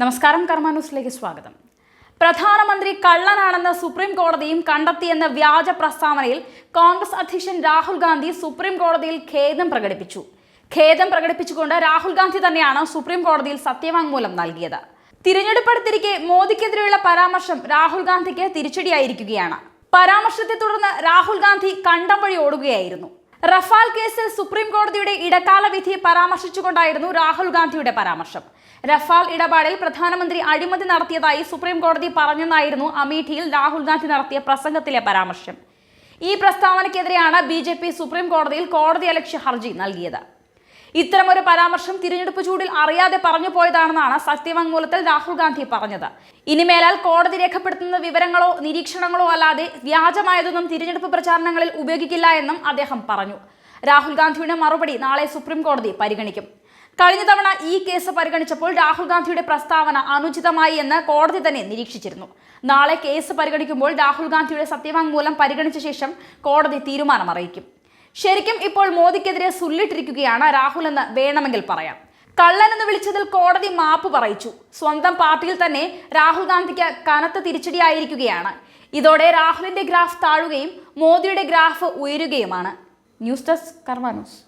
നമസ്കാരം, കർമ്മ ന്യൂസിലേക്ക് സ്വാഗതം. പ്രധാനമന്ത്രി കള്ളനാണെന്ന് സുപ്രീം കോടതിയും കണ്ടെത്തിയെന്ന വ്യാജ പ്രസ്താവനയിൽ കോൺഗ്രസ് അധ്യക്ഷൻ രാഹുൽ ഗാന്ധി സുപ്രീം കോടതിയിൽ ഖേദം പ്രകടിപ്പിച്ചു. ഖേദം പ്രകടിപ്പിച്ചുകൊണ്ട് രാഹുൽ ഗാന്ധി തന്നെയാണ് സുപ്രീം കോടതിയിൽ സത്യവാങ്മൂലം നൽകിയത്. തിരഞ്ഞെടുപ്പെടുത്തിരിക്കെ മോദിക്കെതിരെയുള്ള പരാമർശം രാഹുൽ ഗാന്ധിക്ക് തിരിച്ചടിയായിരിക്കുകയാണ്. പരാമർശത്തെ തുടർന്ന് രാഹുൽ ഗാന്ധി കണ്ടം വഴി ഓടുകയായിരുന്നു. റഫാൽ കേസിൽ സുപ്രീം കോടതിയുടെ ഇടക്കാല വിധി പരാമർശിച്ചുകൊണ്ടായിരുന്നു രാഹുൽ ഗാന്ധിയുടെ പരാമർശം. റഫാൽ ഇടപാടിൽ പ്രധാനമന്ത്രി അഴിമതി നടത്തിയതായി സുപ്രീം കോടതി പറഞ്ഞെന്നായിരുന്നു അമേഠിയിൽ രാഹുൽ ഗാന്ധി നടത്തിയ പ്രസംഗത്തിലെ പരാമർശം. ഈ പ്രസ്താവനയ്ക്കെതിരെയാണ് BJP സുപ്രീം കോടതിയിൽ കോടതിയലക്ഷ്യ ഹർജി നൽകിയത്. ഇത്തരമൊരു പരാമർശം തിരഞ്ഞെടുപ്പ് ചൂടിൽ അറിയാതെ പറഞ്ഞു പോയതാണെന്നാണ് സത്യവാങ്മൂലത്തിൽ രാഹുൽ ഗാന്ധി പറഞ്ഞത്. ഇനിമേലാൽ കോടതി രേഖപ്പെടുത്തുന്ന വിവരങ്ങളോ നിരീക്ഷണങ്ങളോ അല്ലാതെ വ്യാജമായതൊന്നും തിരഞ്ഞെടുപ്പ് പ്രചാരണങ്ങളിൽ ഉപയോഗിക്കില്ല എന്നും അദ്ദേഹം പറഞ്ഞു. രാഹുൽ ഗാന്ധിയുടെ മറുപടി നാളെ സുപ്രീം കോടതി പരിഗണിക്കും. കഴിഞ്ഞ തവണ ഈ കേസ് പരിഗണിച്ചപ്പോൾ രാഹുൽ ഗാന്ധിയുടെ പ്രസ്താവന അനുചിതമായി എന്ന് കോടതി തന്നെ നിരീക്ഷിച്ചിരുന്നു. നാളെ കേസ് പരിഗണിക്കുമ്പോൾ രാഹുൽ ഗാന്ധിയുടെ സത്യവാങ്മൂലം പരിഗണിച്ച ശേഷം കോടതി തീരുമാനം അറിയിക്കും. ശരിക്കും ഇപ്പോൾ മോദിക്കെതിരെ സുല്ലിട്ടിരിക്കുകയാണ് രാഹുൽ എന്ന് വേണമെങ്കിൽ പറയാം. കള്ളൻ എന്ന് വിളിച്ചതിൽ കോടതി മാപ്പ് പറയിച്ചു. സ്വന്തം പാർട്ടിയിൽ തന്നെ രാഹുൽ ഗാന്ധിക്ക് കനത്ത തിരിച്ചടിയായിരിക്കുകയാണ്. ഇതോടെ രാഹുലിന്റെ ഗ്രാഫ് താഴുകയും മോദിയുടെ ഗ്രാഫ് ഉയരുകയുമാണ്. ന്യൂസ് ഡെസ്ക്, കർമ്മ ന്യൂസ്.